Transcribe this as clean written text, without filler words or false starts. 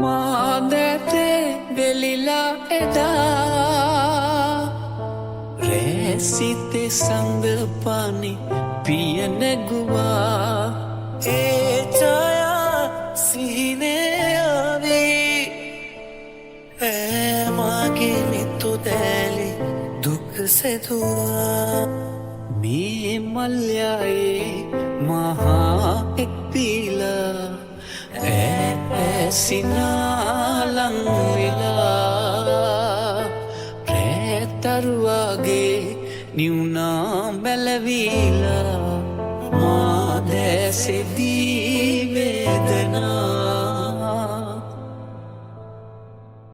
මාදැතේ වෙලිලා එදා රැසිතේ සඳ පානි පිය නැගුවා ඒ ඡායා සිහිනේ ආවේ මගේ නිතු දැලි දුක සෙදුවා මේ මල්යායේ මහා එක්පීලා ඇසිනාලං වෙලා රැතරුවාගේ නිවුනා බැලවීලා මා දැසෙදී වේදනා